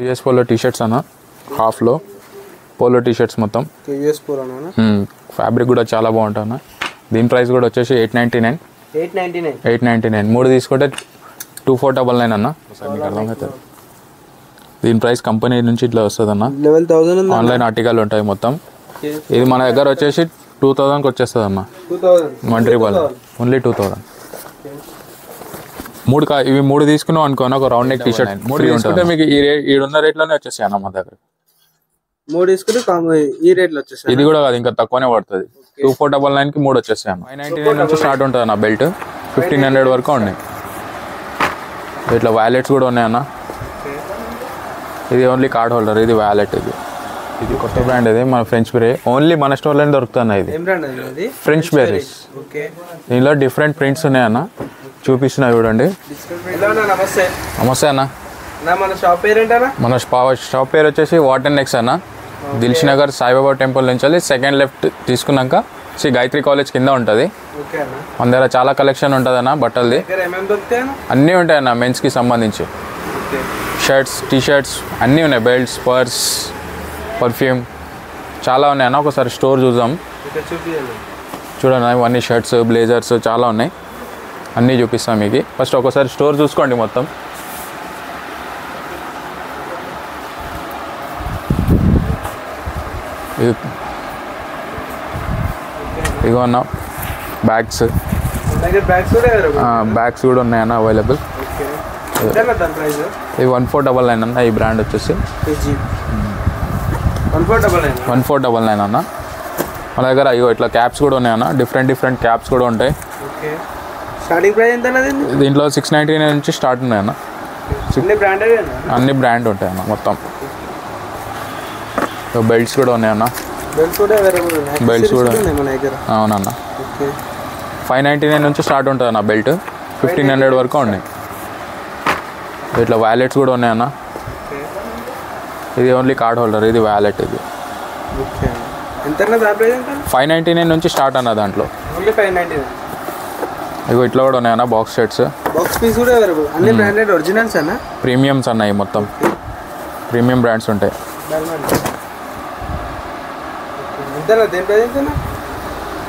US polo T shirts అన్న హాఫ్లో polo T shirts మొత్తం యూఎస్ పోలో ఫ్యాబ్రిక్ కూడా చాలా బాగుంటుంది అన్న. దీని ప్రైస్ కూడా వచ్చేసి 899 మూడు తీసుకుంటే 2499 అన్న. మీకు అర్థమవుతుంది. దీని ప్రైస్ కంపెనీ నుంచి ఇట్లా వస్తుంది అన్న. 11,000 ఆన్లైన్ ఆర్టికల్ ఉంటాయి మొత్తం. ఇది మన దగ్గర వచ్చేసి 2000కి వచ్చేస్తుంది అన్న. మంట్రీబాల్ ఓన్లీ 2000. ఇవి మూడు తీసుకున్నాం అనుకోను ఒక రౌండ్ నెక్ టీ షర్ట్ మూడు తీసుకుంటే మీకు ఈడున్న రేట్లోనే వచ్చేసాయి అన్న మా దగ్గర. మూడు తీసుకుంటే ఈ రేట్లో వచ్చేసాయి. ఇది కూడా కాదు ఇంకా తక్కువనే పడుతుంది. 2499కి మూడు వచ్చేసాయి అన్న. 599 నుంచి స్టార్ట్ ఉంటుంది అన్న. బెల్ట్ 1500 వరకు ఉన్నాయి. ఇట్లా వ్యాలెట్స్ కూడా ఉన్నాయి అన్న. ఇది ఓన్లీ కార్డ్ హోల్డర్. ఇది వ్యాలెట్. ఇది కొత్త బ్రాండ్. ఇది మన ఫ్రెంచ్ బెర్రీ ఓన్లీ మన స్టోర్లోనే దొరుకుతుంది. ఇది ఫ్రెంచ్ బెర్రీస్. దీనిలో డిఫరెంట్ ప్రింట్స్ ఉన్నాయన్న. చూపిస్తున్నా చూడండి. నమస్తే అన్న. మన షాప్ పేరు ఏంటన్నా? మన షాప్ పేరు వచ్చేసి వాటర్ నెక్స్ అన్న. దిల్ష్ నగర్ సాయిబాబా టెంపుల్ నుంచి వెళ్ళి సెకండ్ లెఫ్ట్ తీసుకున్నాక శ్రీ గాయత్రి కాలేజ్ కింద ఉంటుంది. మన దగ్గర చాలా కలెక్షన్ ఉంటుంది అన్న బట్టలది. అన్నీ ఉంటాయి అన్న. మెన్స్కి సంబంధించి షర్ట్స్, టీ షర్ట్స్ అన్నీ ఉన్నాయి. బెల్ట్స్, పర్స్, పర్ఫ్యూమ్ చాలా ఉన్నాయి అన్న. ఒకసారి స్టోర్ చూద్దాం. చూడండి ఇవన్నీ షర్ట్స్, బ్లేజర్స్ చాలా ఉన్నాయి. అన్నీ చూపిస్తాం మీకు. ఫస్ట్ ఒకసారి స్టోర్ చూసుకోండి మొత్తం. ఇగో అన్న బ్యాగ్స్ కూడా ఉన్నాయన్న అవైలబుల్. ఇది 1499 అన్న. ఈ బ్రాండ్ వచ్చేసి 1499 అన్న. మన దగ్గర ఇగో ఇట్లా క్యాప్స్ కూడా ఉన్నాయన్న. డిఫరెంట్ క్యాప్స్ కూడా ఉంటాయి. స్టార్టింగ్ ప్రైస్ ఎంత? దీంట్లో 699 నుంచి స్టార్ట్ ఉన్నాయన్న. అన్ని బ్రాండ్ ఉంటాయి అన్న మొత్తం. బెల్ట్స్ కూడా ఉన్నాయన్న. బెల్ట్స్ కూడా అవునన్న. 599 నుంచి స్టార్ట్ ఉంటుంది అన్న. బెల్ట్ 1500 వరకు ఉన్నాయి. ఇట్లా వ్యాలెట్స్ కూడా ఉన్నాయన్న. ఇది ఓన్లీ కార్డ్ హోల్డర్. ఇది వ్యాలెట్. ఇది 599 నుంచి స్టార్ట్ అన్న. దాంట్లో ఇగో ఇట్లా కూడా ఉన్నాయన్న. బాక్స్ షర్ట్స్, బాక్స్ పీస్ కూడా అవైలబుల్. అన్ని బ్రాండెడ్ ఒరిజినల్స్ అన్న. ప్రీమియమ్స్ అన్నాయి మొత్తం. ప్రీమియం బ్రాండ్స్ ఉంటాయి.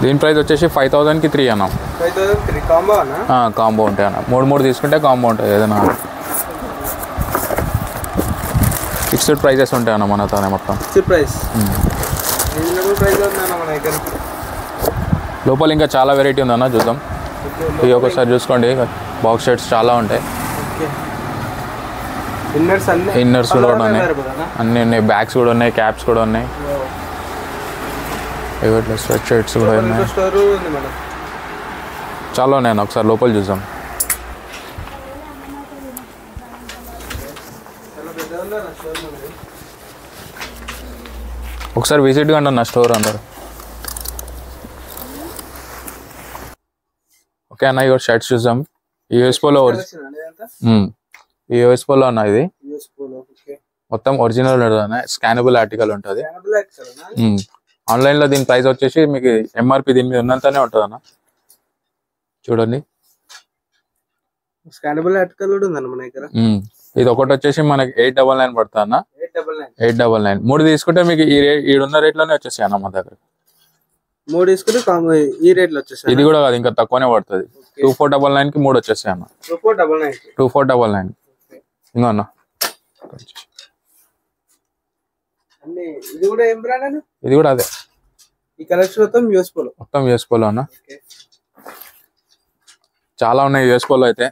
దీని ప్రైస్ వచ్చేసి 5000కి 3 అన్న. కాంబో ఉంటాయి అన్న. మూడు తీసుకుంటే కాంబో ఉంటుంది. ఏదైనా ఫిక్స్డ్ ప్రైజెస్ ఉంటాయి అన్న మనతోనే మొత్తం. లోపల ఇంకా చాలా వెరైటీ ఉందన్న. చూద్దాం. ఇది ఒకసారి చూసుకోండి. బాక్స్ షర్ట్స్ చాలా ఉంటాయి. ఇన్నర్స్ కూడా ఉన్నాయి. అన్నీ ఉన్నాయి. బ్యాగ్స్ కూడా ఉన్నాయి. క్యాప్స్ కూడా ఉన్నాయి. ఇట్లా స్వెట్ షర్ట్స్ కూడా ఉన్నాయి. చాలా ఉన్నాయి. ఒకసారి లోపల చూద్దాం. ఒకసారి విజిట్ కండి అన్న స్టోర్ అందరు. ఓకే అన్న. ఇక షర్ట్స్ చూద్దాం. యూఎస్ పోలో అన్న. ఇది మొత్తం ఒరిజినల్ ఉంటుంది. స్కానబుల్ ఆర్టికల్ ఉంటుంది. ఆన్లైన్లో దీని ప్రైస్ వచ్చేసి మీకు ఎంఆర్పి దీని మీద ఉన్నంతనే ఉంటుంది అన్న. చూడండి. స్కానబుల్ ఆర్టికల్ కూడా ఉందన్న మన దగ్గర. ఇది ఒకటి వచ్చేసి మనకి 899 పడుతుంది అన్న. 899 మూడు తీసుకుంటే మీకు ఈడున్న రేట్లోనే వచ్చేసాయి అన్న మా దగ్గర. మూడు తీసుకుంటే ఈ రేట్లో వచ్చేసాయి. ఇది కూడా కాదు ఇంకా తక్కువనే పడుతుంది. 2499కి మూడు వచ్చేసాయి అన్న. 2499 ఇంకో అన్న. ఇది కూడా అదే. ఈ కలెక్షన్ మొత్తం యూఎస్ పోలో అన్న. చాలా ఉన్నాయి యూఎస్ పోలో అయితే.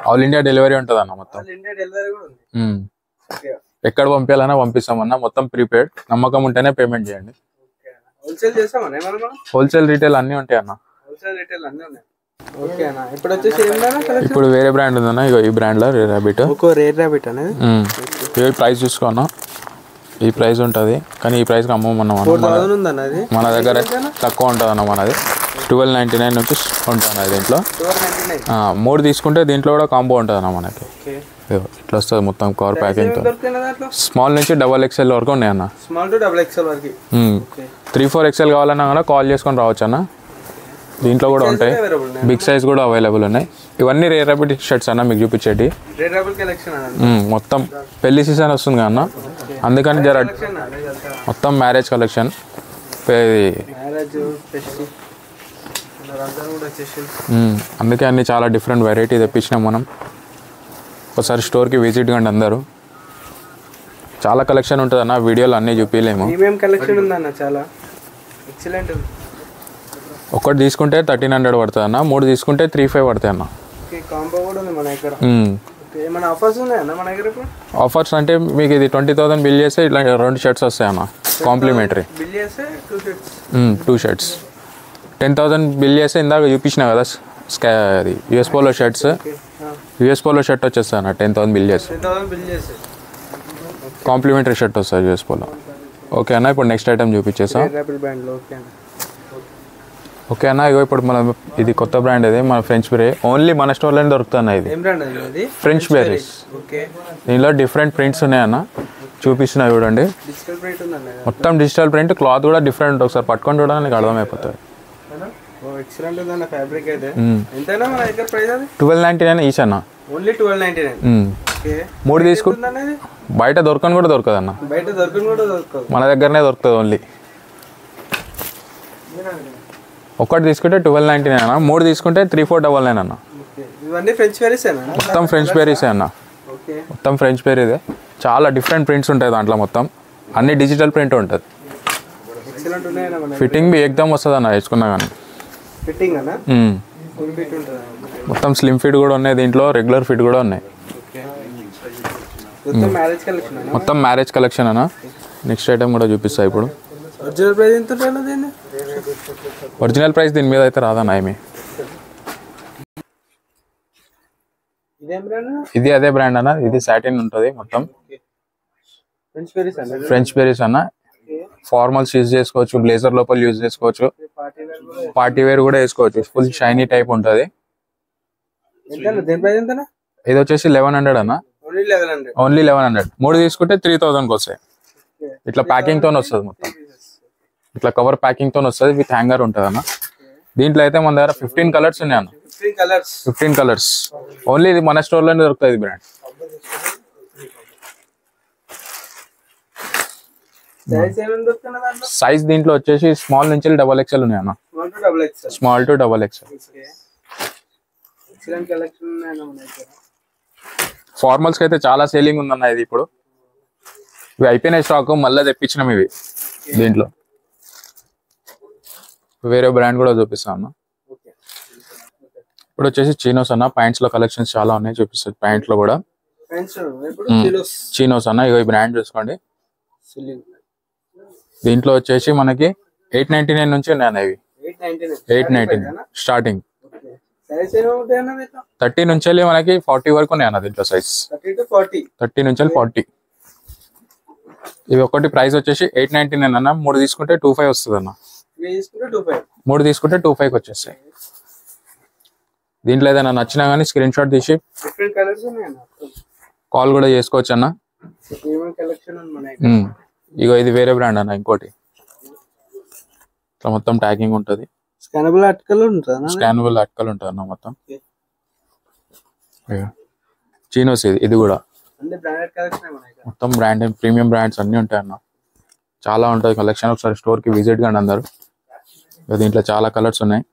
ఆల్ ఇండియా డెలివరీ ఉంటుంది అన్న మొత్తం. ఎక్కడ పంపించాలన్నా పంపిస్తామన్నా. మొత్తం ప్రీపెయిడ్. నమ్మకం ఉంటేనే పేమెంట్ చేయండి. హోల్సేల్ రీటైల్ అన్నీ ఉంటాయి అన్న. ఇప్పుడు వేరే బ్రాండ్ ఉందన్న. ఇగో ఈ బ్రాండ్ లో రేర్ ర్యాబిట్ అనేది. ఈ ప్రైస్ చూసుకోన్నా. ఈ ప్రైస్ ఉంటుంది కానీ ఈ ప్రైస్కి అమ్మమన్నా. మన దగ్గర తక్కువ ఉంటుంది అన్న. మనది 1299 నుంచి ఉంటుంది దీంట్లో. మూడు తీసుకుంటే దీంట్లో కూడా కాంబో ఉంటుంది అన్న మనకి. ఇట్లా వస్తుంది మొత్తం కవర్ ప్యాకింగ్ తో. స్మాల్ నుంచి XXL వరకు ఉన్నాయి అన్న. 3-4 కావాలన్నా కూడా కాల్ చేసుకొని రావచ్చు అన్న. దీంట్లో కూడా ఉంటాయి. బిగ్ సైజ్ కూడా అవైలబుల్ ఉన్నాయి. ఇవన్నీ రేర్ ర్యాపిడ్ షర్ట్స్ అన్న మీకు చూపించేటి. రేర్ ర్యాపిడ్ కలెక్షన్ అన్న. మొత్తం పెళ్లి సీజన్ వస్తుంది అన్న, అందుకని జర మొత్తం మ్యారేజ్ కలెక్షన్. అందుకే అన్ని చాలా డిఫరెంట్ వెరైటీ తెప్పించినాం మనం. ఒకసారి స్టోర్కి విజిట్ కండి అందరూ. చాలా కలెక్షన్ ఉంటుంది అన్న, వీడియోలో అన్నీ చూపించలేము. కలెక్షన్ ఉందన్న, చాలా ఎక్సలెంట్. ఒకటి తీసుకుంటే 1300 పడుతుంది అన్న, 3 తీసుకుంటే 3500 పడతాయి అన్న. కాంబో కూడా ఉంది మన దగ్గర. ఏమైనా ఆఫర్స్ ఉన్నాయన్న మన దగ్గర? ఆఫర్స్ అంటే మీకు ఇది 20,000 బిల్ చేస్తే ఇట్లా 2 షర్ట్స్ వస్తాయి అన్న, కాంప్లిమెంటరీ. బిల్ చేస్తే 2 షర్ట్స్. 10,000 బిల్ చేస్తే ఇందాక చూపించిన కదా అది US polo shirts. US polo shirt వచ్చేస్తాయి అన్న 10,000 బిల్ చేస్తే. కాంప్లిమెంటరీ షర్ట్ వస్తుంది యూఎస్ పోలో. ఓకే అన్న, ఇప్పుడు నెక్స్ట్ ఐటమ్ చూపించేసా. ఓకే అన్న, ఇగో ఇప్పుడు మనం ఇది కొత్త బ్రాండ్, ఇది మన ఫ్రెంచ్ బెర్రీ. ఓన్లీ మన స్టోర్లోనే దొరుకుతుంది అన్న ఇది. French berries. దీనిలో డిఫరెంట్ ప్రింట్స్ ఉన్నాయన్న, చూపిస్తున్నా చూడండి. మొత్తం డిజిటల్ ప్రింట్, క్లాత్ కూడా డిఫరెంట్. ఒకసారి పట్టుకొని చూడడానికి అర్థమైపోతుంది. 1299 ఈచ్ అన్న. 3 తీసుకుంటే బయట దొరకని కూడా దొరకదు అన్న, మన దగ్గరనే దొరుకుతుంది ఓన్లీ. ఒకటి తీసుకుంటే 1299 అన్న, 3 తీసుకుంటే 3499 అన్న. మొత్తం ఫ్రెంచ్ బెర్రీసే అన్న, మొత్తం ఫ్రెంచ్ బెర్రీదే. చాలా డిఫరెంట్ ప్రింట్స్ ఉంటాయి దాంట్లో, మొత్తం అన్ని డిజిటల్ ప్రింట్ ఉంటుంది. ఫిట్టింగ్ బి ఎక్దమ్ వస్తుంది అన్న వేసుకున్నా కానీ. మొత్తం స్లిమ్ ఫిట్ కూడా ఉన్నాయి దీంట్లో, రెగ్యులర్ ఫిట్ కూడా ఉన్నాయి. మొత్తం మ్యారేజ్ కలెక్షన్ అన్న. నెక్స్ట్ ఐటమ్ కూడా చూపిస్తా ఇప్పుడు. ఒరిజినల్ ప్రైస్ దీని మీద అయితే రాదన్న ఏమి. ఇది అదే బ్రాండ్ అన్న, ఇది సాటిన్ ఉంటుంది మొత్తం. ఫ్రెంచ్ బెర్రీస్ అన్న. ఫార్మల్స్ యూజ్ చేసుకోవచ్చు, బ్లేజర్ లోపల యూజ్ చేసుకోవచ్చు, పార్టీ వేర్ కూడా వేసుకోవచ్చు. ఫుల్ షైనీ టైప్ ఉంటుంది. ఇది వచ్చేసి 1100 అన్న, ఓన్లీ 1100. 3 తీసుకుంటే 3000కి వస్తాయి. ఇట్లా ప్యాకింగ్ తోనే వస్తుంది, మొత్తం ఇట్లా కవర్ ప్యాకింగ్ తోనే వస్తుంది, విత్ హ్యాంగర్ ఉంటుంది అన్న. దీంట్లో అయితే మన దగ్గర 15 కలర్స్ ఉన్నాయి అన్న. 15 కలర్స్ ఓన్లీ. ఇది మన స్టోర్ లోనే దొరుకుతుంది బ్రాండ్. సైజ్ దీంట్లో వచ్చేసి స్మాల్ నుంచి XXL ఉన్నాయి అన్న. Small to XXL. ఫార్మల్స్ కి అయితే చాలా సేలింగ్ ఉందన్న. ఇది ఇప్పుడు ఇవి అయిపోయిన స్టాక్, మళ్ళీ తెప్పించినాం ఇవి. దీంట్లో వేరే బ్రాండ్ కూడా చూపిస్తాను అన్న. ఇప్పుడు వచ్చేసి చీనోస్ అన్న. ప్యాంట్స్ లో కలెక్షన్స్ చాలా ఉన్నాయి, చూపిస్తుంది. ప్యాంట్ లో కూడా చీనోస్ అన్న. ఇగో ఈ బ్రాండ్ చూసుకోండి. దీంట్లో వచ్చేసి మనకి 899 నుంచి ఉన్నాయి అన్న. ఇవి 899 స్టార్టింగ్. 30 నుంచి మనకి 40 వరకు ఉన్నాయి అన్న దీంట్లో సైజ్. 30 నుంచి 40. ఇవి ఒకటి ప్రైస్ వచ్చేసి 899 అన్న. 3 తీసుకుంటే 25 వస్తుంది అన్న. 3 తీసుకుంటే 25కి వచ్చేస్తాయి. దీంట్లో ఏదైనా నచ్చినా కానీ స్క్రీన్ షాట్ తీసి కాల్ కూడా చేసుకోవచ్చు అన్న. ఇగో ఇది వేరే బ్రాండ్ అన్న, ఇంకోటి. ఇట్లా మొత్తం ట్యాగింగ్ ఉంటుంది, స్కానబుల్ అట్కల్ ఉంటుంది అన్న మొత్తం. చీనోస్ ఇది కూడా మొత్తం బ్రాండ్, ప్రీమియం బ్రాండ్స్ అన్ని ఉంటాయి అన్న. చాలా ఉంటుంది కలెక్షన్. ఒకసారి స్టోర్ కి విజిట్ కండి అందరు. దీంట్లో చాలా కలర్స్ ఉన్నాయి.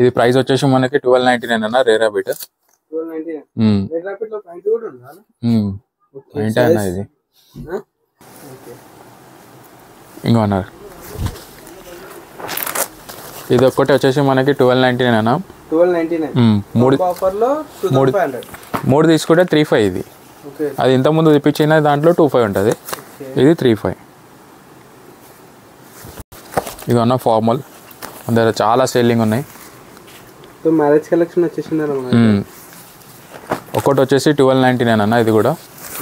ఇది ప్రైస్ వచ్చేసి మనకి 1299 అన్న. Rare rapid. ఏంటి అన్న ఇది ఇంకో అన్నారు. ఇది ఒక్కటి వచ్చేసి మనకి 1299 అన్న. 3 తీసుకుంటే 35. ఇది అది ఇంత ముందు తెప్పించిన దాంట్లో 25 ఉంటుంది, ఇది 35. ఇది అన్న ఫార్మల్. మన దగ్గర చాలా సేలింగ్ ఉన్నాయి. మ్యారేజ్ కలెక్షన్ వచ్చేసింది. ఒకటి వచ్చేసి 1299 అన్న. ఇది కూడా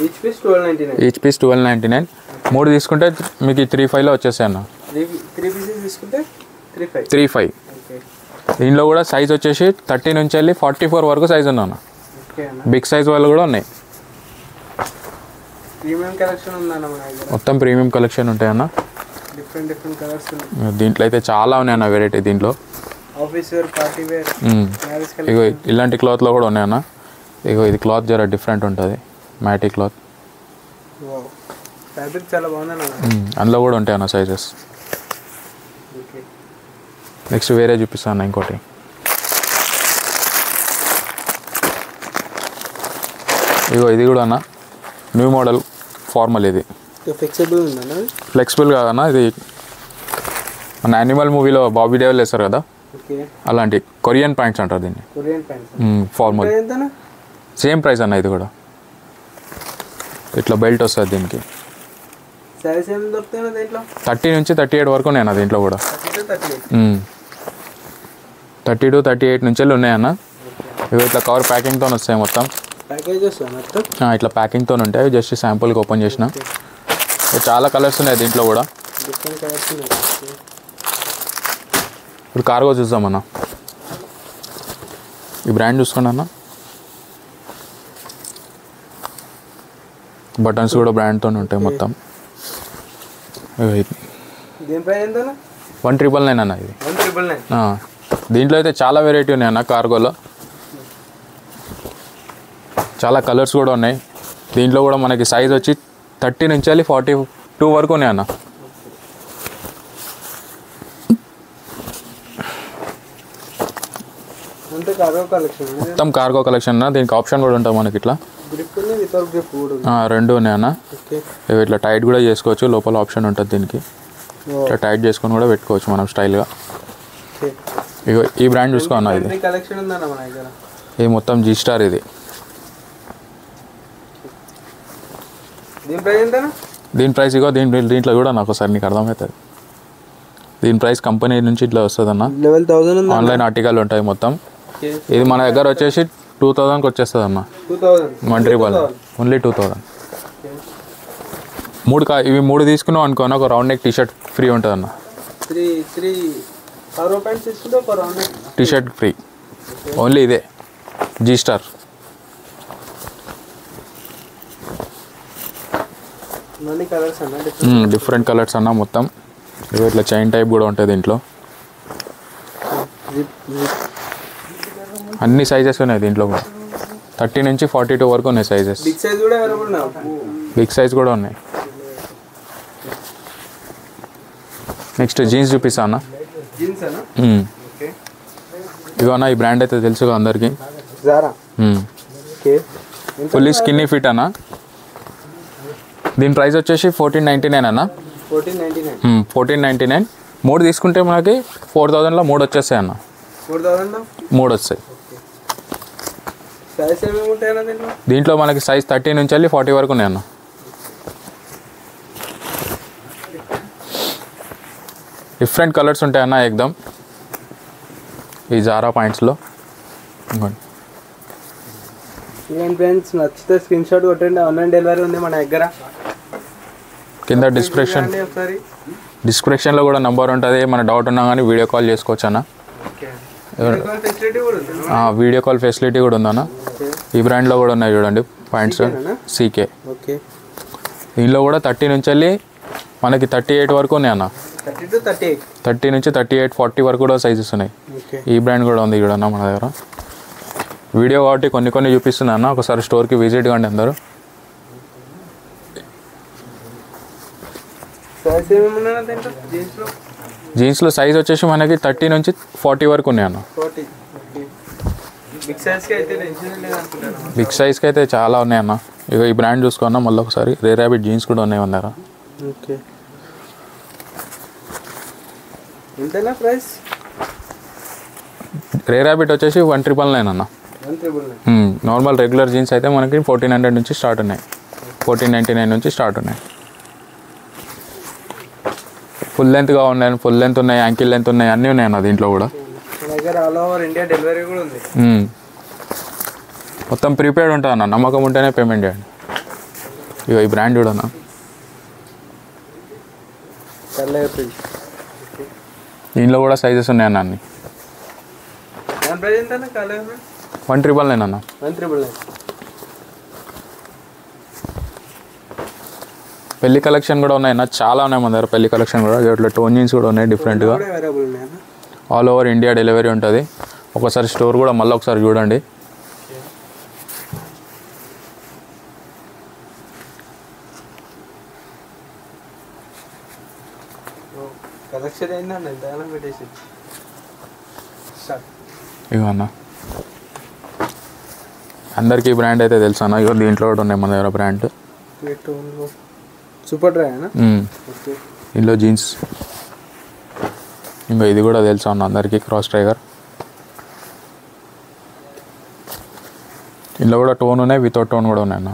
ఈచ్ పీస్ 1299. 3 తీసుకుంటే మీకు 35లో వచ్చేసాయి అన్న. 35. దీనిలో కూడా సైజ్ వచ్చేసి 30 నుంచి 44 వరకు సైజ్ ఉన్నా అన్న. బిగ్ సైజ్ వాళ్ళు కూడా ఉన్నాయి. మొత్తం ప్రీమియం కలెక్షన్ ఉంటాయి అన్న. దీంట్లో అయితే చాలా ఉన్నాయి అన్న వెరైటీ. దీంట్లో office wear, party wear, marriage ఇగో ఇలాంటి క్లాత్లో కూడా ఉన్నాయన్న. ఇగో ఇది క్లాత్ జర డిఫరెంట్ ఉంటుంది, మ్యాటీ క్లాత్. ఫ్యాబ్రిక్ చాలా బాగుందన్న. అందులో కూడా ఉంటాయి అన్న సైజెస్. నెక్స్ట్ వేరే చూపిస్తాను ఇంకోటి. ఇగో ఇది కూడా అన్న న్యూ మోడల్ ఫార్మల్. ఇది ఫ్లెక్సిబుల్ ఉందన్న. ఫ్లెక్సిబుల్ కాదన్న, ఇది మన యానిమల్ మూవీలో బాబీ డేవల్ వేస్తారు కదా, అలాంటి కొరియన్ ప్యాంట్స్ అంటారు దీన్ని. ఫార్మల్ సేమ్ ప్రైస్ అన్న. ఇది కూడా ఇట్లా బెల్ట్ వస్తుంది దీనికి. 30 నుంచి 38 వరకు ఉన్నాయన్న దీంట్లో కూడా. 30 to 38 నుంచి ఉన్నాయన్న. ఇవి ఇట్లా కవర్ ప్యాకింగ్తో వస్తాయి మొత్తం. ఇట్లా ప్యాకింగ్తో ఉంటాయి. జస్ట్ శాంపుల్కి ఓపెన్ చేసిన. చాలా కలర్స్ ఉన్నాయి దీంట్లో కూడా. ఇప్పుడు కార్గో చూద్దామన్న. ఈ బ్రాండ్ చూసుకోండి అన్న. బటన్స్ కూడా బ్రాండ్తో ఉంటాయి మొత్తం. 1,999 అన్న ఇది. దీంట్లో అయితే చాలా వెరైటీ ఉన్నాయి అన్న కార్గోలో. చాలా కలర్స్ కూడా ఉన్నాయి దీంట్లో కూడా. మనకి సైజ్ వచ్చి 30 నుంచి 42 వరకు ఉన్నాయి అన్న. మొత్తం కార్గో కలెక్షన్ అన్న. దీనికి ఆప్షన్ కూడా ఉంటుంది మనకి. ఇట్లా రెండు ఉన్నాయి అన్న. ఇవి ఇట్లా టైట్ కూడా చేసుకోవచ్చు. లోపల ఆప్షన్ ఉంటుంది దీనికి. ఇట్లా టైట్ చేసుకొని కూడా పెట్టుకోవచ్చు మనం స్టైల్గా. ఇగో ఈ బ్రాండ్ చూసుకో అన్న. ఇది మొత్తం జీ స్టార్. ఇది దీని ప్రైస్ ఇగో దీంట్లో కూడా నాకు ఒకసారి నీకు అర్థమవుతుంది. దీని ప్రైస్ కంపెనీ నుంచి ఇట్లా వస్తుంది అన్న. ఆన్లైన్ ఆర్టికల్ ఉంటాయి మొత్తం. ఇది మన దగ్గర వచ్చేసి 2000కి వచ్చేస్తుంది అన్న. 1,000 ఓన్లీ 2000. ఇవి 3 తీసుకున్నావు అనుకోని ఒక రౌండ్ నెక్ టీషర్ట్ ఫ్రీ ఉంటుంది అన్న. T-shirt free only. ఇదే జీ స్టార్. డిఫరెంట్ కలర్స్ అన్న మొత్తం. ఇవి ఇట్లా చైన్ టైప్ కూడా ఉంటుంది దీంట్లో. అన్ని సైజెస్ ఉన్నాయి దీంట్లో కూడా. 30 నుంచి 42 వరకు ఉన్నాయి సైజెస్. బిగ్ సైజ్ కూడా ఉన్నాయి. నెక్స్ట్ జీన్స్ చూపిస్తా అన్న. ఇగో అన్న, ఈ బ్రాండ్ అయితే తెలుసు అందరికి. ఫుల్లీ స్కిన్నీ ఫిట్ అన్న. దీని ప్రైస్ వచ్చేసి 1499 అన్న. 1499. 3 తీసుకుంటే మనకి 4000లో 3 వచ్చేస్తాయి అన్న. 3 వస్తాయి. దీంట్లో మనకి సైజ్ 30 నుంచి 40 వరకు ఉన్నాయి అన్న. డిఫరెంట్ కలర్స్ ఉంటాయి అన్న ఏకదమ్. ఈ జారా పాయింట్స్లో ఫ్రెండ్స్ నచ్చితే స్క్రీన్ షాట్ కొట్టండి. ఆన్లైన్ డెలివరీ ఉంది మన దగ్గర. కింద డిస్క్రిప్షన్లో కూడా నంబర్ ఉంటుంది. మన డౌట్ ఉన్నా కానీ వీడియో కాల్ చేసుకోవచ్చు అన్న. వీడియో కాల్ ఫెసిలిటీ కూడా ఉందన్న. ఈ బ్రాండ్లో కూడా ఉన్నాయి చూడండి పాయింట్స్. సీకే. దీనిలో కూడా 30 నుంచి మనకి 38 వరకు ఉన్నాయి అన్న. 30 నుంచి 38, 40 వరకు కూడా సైజెస్ ఉన్నాయి. ఈ బ్రాండ్ కూడా ఉంది చూడన్న మన దగ్గర. వీడియో కాబట్టి కొన్ని చూపిస్తుంది అన్న. ఒకసారి స్టోర్కి విజిట్ కండి అందరూ. జీన్స్లో సైజ్ వచ్చేసి మనకి 30 నుంచి 40 వరకు ఉన్నాయి అన్న. బిగ్ సైజ్కి అయితే చాలా ఉన్నాయి అన్న. ఇక ఈ బ్రాండ్ చూసుకున్నా మళ్ళీ ఒకసారి. రేర్ ర్యాబిట్ జీన్స్ కూడా ఉన్నాయి మన దగ్గర. రేర్ ర్యాబిట్ వచ్చేసి 1,999 అన్న. నార్మల్ రెగ్యులర్ జీన్స్ అయితే మనకి 1400 నుంచి స్టార్ట్ ఉన్నాయి. 1499 నుంచి స్టార్ట్ ఉన్నాయి. ఫుల్ లెంత్గా ఉన్నాయి, ఫుల్ లెంత్ ఉన్నాయి, యాంకిల్ లెంత్ ఉన్నాయి, అన్నీ ఉన్నాయి అన్న దీంట్లో కూడా. మొత్తం ప్రీపెయిడ్ ఉంటుంది అన్న. నమ్మకం ఉంటేనే పేమెంట్ చేయండి. ఇక ఈ బ్రాండ్ కూడా అన్న. దీంట్లో కూడా సైజెస్ ఉన్నాయి అన్న అన్ని. 1,999 అన్న. పెళ్లి కలెక్షన్ కూడా ఉన్నాయి అన్న. చాలా ఉన్నాయి మన దగ్గర పెళ్లి కలెక్షన్ కూడా. ఇట్లా టోన్ జీన్స్ కూడా ఉన్నాయి డిఫరెంట్గా. ఆల్ ఓవర్ ఇండియా డెలివరీ ఉంటుంది. ఒకసారి స్టోర్ కూడా మళ్ళీ ఒకసారి చూడండి. కలెక్షన్ ఏంటండి ఎంతగానో పెట్టేసి ఇగో అన్న అందరికీ ఈ బ్రాండ్ అయితే తెలుసు అన్న. ఇగో దీంట్లో కూడా ఉన్నాయి మన దగ్గర బ్రాండ్. సూపర్ డ్రై అన్న. ఇందులో జీన్స్. ఇంకా ఇది కూడా తెలుసు అన్న అందరికీ, క్రాస్ ట్రైగర్. ఇందులో కూడా టోన్ ఉన్నాయి, వితౌట్ టోన్ కూడా ఉన్నాయి అన్న.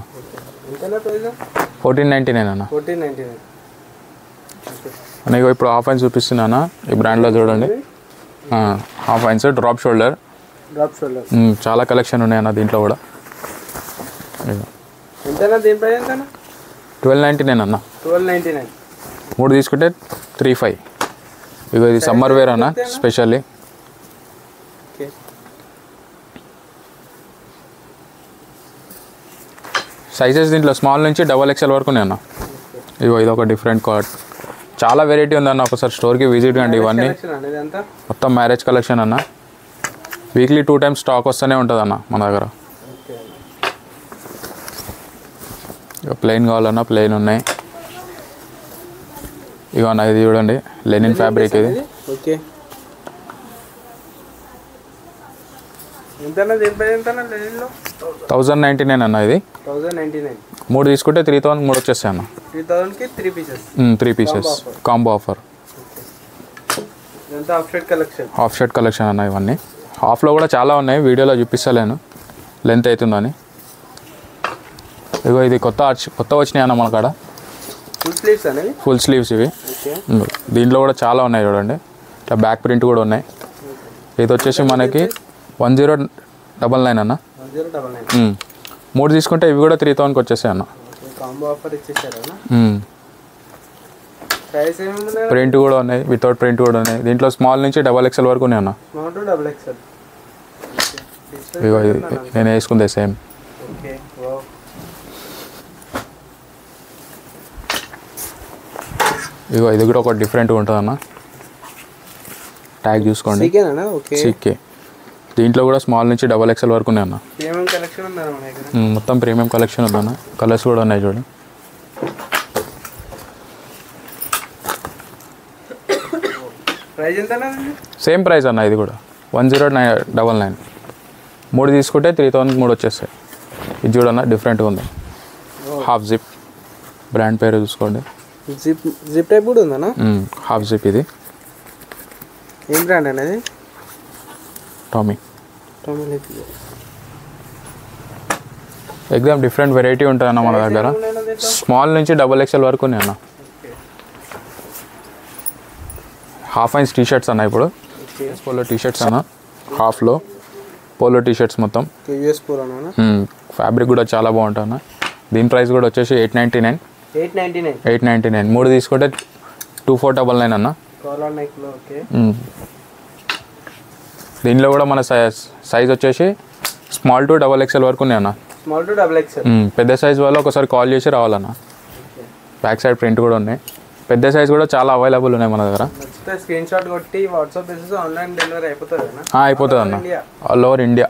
1499 అన్న. 1499. అన్న ఇగో ఇప్పుడు హాఫ్ హ్యాండ్స్ చూపిస్తున్నాను ఈ బ్రాండ్లో చూడండి. Half hands drop shoulder. చాలా కలెక్షన్ ఉన్నాయి అన్న దీంట్లో కూడా. ఎంతనా దీని ప్రైస్ ఎంతనా? 1299 అన్న. 1299. 3 తీసుకుంటే 35. ఇగో ఇది సమ్మర్ వేర్ అన్న స్పెషల్లీ. సైజెస్ దీంట్లో స్మాల్ నుంచి XXL వరకు ఉన్నాయి అన్న. ఇగో ఇది ఒక డిఫరెంట్ కార్డ్. చాలా వెరైటీ ఉందన్న. ఒకసారి స్టోర్కి విజిట్ కండి. ఇవన్నీ మొత్తం మ్యారేజ్ కలెక్షన్ అన్న. వీక్లీ 2 times స్టాక్ వస్తూనే ఉంటుంది అన్న మన దగ్గర. ఇక ప్లెయిన్ కావాలన్నా ప్లెయిన్ ఉన్నాయి. ఇక అన్న ఇది చూడండి లెనిన్ ఫ్యాబ్రిక్ ఇది. 1099 అన్న ఇది. 3 తీసుకుంటే 3003 వచ్చేస్తాయి అన్న. 3000కి 3 pieces. 3 pieces combo offer. Half shirt collection అన్న ఇవన్నీ. హాఫ్లో కూడా చాలా ఉన్నాయి, వీడియోలో చూపిస్తలేను లెంత్ అవుతుందని. ఇగో ఇది కొత్త వచ్చినాయి అన్న మన కాడ. ఫుల్ స్లీవ్స్ ఇవి. దీంట్లో కూడా చాలా ఉన్నాయి చూడండి. ఇట్లా బ్యాక్ ప్రింట్ కూడా ఉన్నాయి. ఇది వచ్చేసి మనకి 1099 అన్న. 3 తీసుకుంటే ఇవి కూడా 3000కి వచ్చేసాయి అన్న. ప్రింట్ కూడా ఉన్నాయి, వితౌట్ ప్రింట్ కూడా ఉన్నాయి. దీంట్లో స్మాల్ నుంచి XXL వరకు ఉన్నాయి అన్న. ఇగో నేను వేసుకుందే సేమ్. ఇగో ఇది కూడా ఒక డిఫరెంట్గా ఉంటుంది అన్న. ట్యాగ్ చూసుకోండి. సిక్కే. దీంట్లో కూడా స్మాల్ నుంచి XXL వరకు ఉన్నాయి అన్న. మొత్తం ప్రీమియం కలెక్షన్ ఉంది అన్న. కలర్స్ కూడా ఉన్నాయి చూడండి. సేమ్ ప్రైస్ అన్న ఇది కూడా 1099. 3 తీసుకుంటే 3003 వచ్చేస్తాయి. ఇది చూడన్న డిఫరెంట్గా ఉంది. హాఫ్ జిప్ బ్రాండ్ పేరు చూసుకోండి. జిప్ టైప్ కూడా ఉందన్న. హాఫ్ జిప్ ఇది. ఏం బ్రాండ్ అనేది? టామీ. ఎగ్జామ్ డిఫరెంట్ వెరైటీ ఉంటుంది అన్న మన దగ్గర. స్మాల్ నుంచి XXL వరకు ఉన్నాయి అన్న. హాఫ్ హ్యాండ్స్ టీ షర్ట్స్ అన్న. ఇప్పుడు పోలో టీ షర్ట్స్ అన్న. హాఫ్లో పోలో టీ షర్ట్స్ మొత్తం. ఫ్యాబ్రిక్ కూడా చాలా బాగుంటుంది అన్న. దీని ప్రైస్ కూడా వచ్చేసి 899. 899. 3 తీసుకుంటే 2499 అన్న. దీనిలో కూడా మన సైజ్ వచ్చేసి స్మాల్ టు XXL వరకు ఉన్నాయి అన్న. పెద్ద సైజ్ వాళ్ళు ఒకసారి కాల్ చేసి రావాలన్న. బ్యాక్ సైడ్ ప్రింట్ కూడా ఉన్నాయి. పెద్ద సైజ్ కూడా చాలా అవైలబుల్ ఉన్నాయి మన దగ్గర. స్క్రీన్ షాట్ కొట్టి వాట్సాప్ బేసిస్ ఆన్లైన్ డెలివరీ అయిపోతుంది అన్న. అయిపోతుంది అన్న. All over India.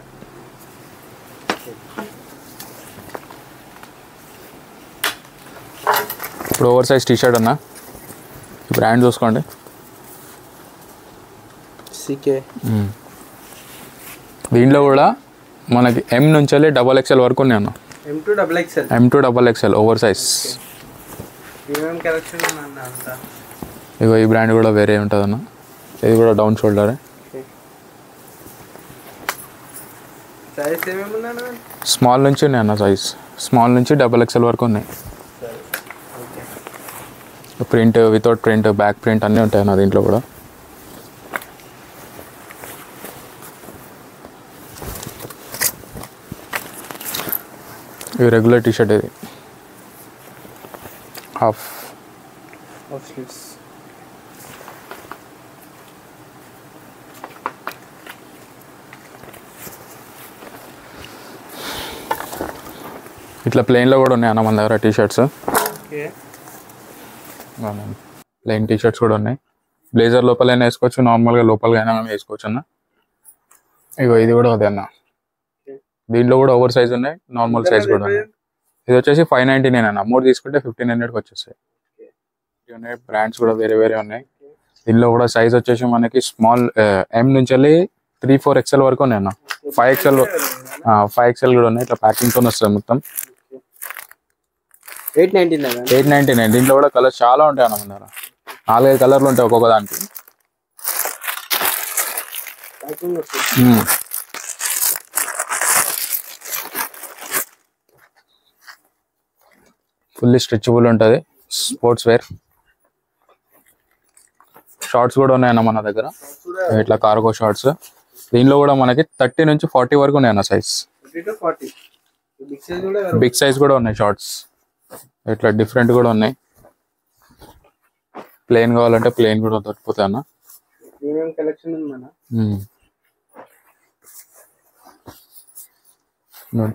ఇప్పుడు ఓవర్ సైజ్ టీ షర్ట్ అన్న. ఈ బ్రాండ్ చూసుకోండి. దీంట్లో కూడా మనకి M నుంచి XXL వరకు ఉన్నాయి అన్న. M to XXL over size. ఇగో ఈ బ్రాండ్ కూడా వేరే ఉంటుంది అన్న. ఇది కూడా డౌన్ షోల్డర్. స్మాల్ నుంచి ఉన్నాయి అన్న సైజ్. స్మాల్ నుంచి XXL వరకు ఉన్నాయి. Print without print back print అన్నీ ఉంటాయి అన్న దీంట్లో కూడా. ఇది రెగ్యులర్ టీ షర్ట్. ఇది హాఫ్ స్లీవ్స్. ఇట్లా ప్లెయిన్లో కూడా ఉన్నాయి అన్న మన దగ్గర T shirts. Plain T shirts కూడా ఉన్నాయి. బ్లేజర్ లోపలైనా వేసుకోవచ్చు, నార్మల్గా లోపలైనా వేసుకోవచ్చు అన్న. ఇగో ఇది కూడా అదే అన్న, దీంట్లో కూడా ఓవర్ సైజ్ ఉన్నాయి, నార్మల్ సైజ్ కూడా ఉన్నాయి. ఇది వచ్చేసి 599 అన్న, 3 తీసుకుంటే 1500కి వచ్చేస్తాయి. బ్రాండ్స్ కూడా వేరే వేరే ఉన్నాయి. దీనిలో కూడా సైజ్ వచ్చేసి మనకి స్మాల్ M నుంచి వెళ్ళి 3-4 XL వరకు ఉన్నాయి అన్న. 5 XL కూడా ఉన్నాయి. ఇట్లా ప్యాకింగ్ తో వస్తుంది మొత్తం. 899. దీంట్లో కూడా కలర్స్ చాలా ఉంటాయి అన్న, మన 4-5 కలర్లు ఉంటాయి ఒక్కొక్క దానికి. ఫుల్లీ స్ట్రెచబుల్ ఉంటుంది, స్పోర్ట్స్ వేర్. షార్ట్స్ కూడా ఉన్నాయన్న మన దగ్గర, ఇట్లా కార్గో షార్ట్స్. దీనిలో కూడా మనకి 30 నుంచి 40 వరకు ఉన్నాయన్న సైజ్. బిగ్ సైజ్ కూడా ఉన్నాయి షార్ట్స్, ఇట్లా డిఫరెంట్ కూడా ఉన్నాయి. ప్లేన్ కావాలంటే ప్లేన్ కూడా దొరికిపోతాయి అన్న.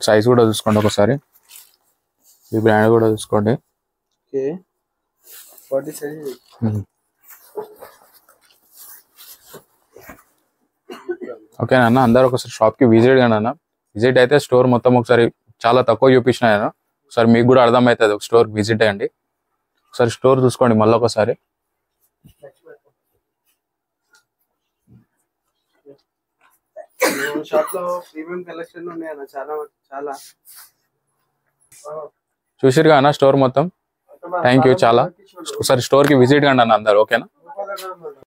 సైజ్ కూడా చూసుకోండి ఒకసారి, ఈ బ్రాండ్ కూడా చూసుకోండి. ఓకేనా అన్న, అందరు ఒకసారి షాప్కి విజిట్ కానీ అన్న. విజిట్ అయితే స్టోర్ మొత్తం ఒకసారి చాలా తక్కువ చూపించిన నేను, ఒకసారి మీకు కూడా అర్థమవుతుంది. ఒక స్టోర్ విజిట్ అయ్యండి, ఒకసారి స్టోర్ చూసుకోండి మళ్ళీ ఒకసారి. చూసిరుగా అన్న స్టోర్ మొత్తం. థ్యాంక్ యూ చాలా. ఒకసారి స్టోర్కి విజిట్ కండి అన్న అందరు. ఓకేనా.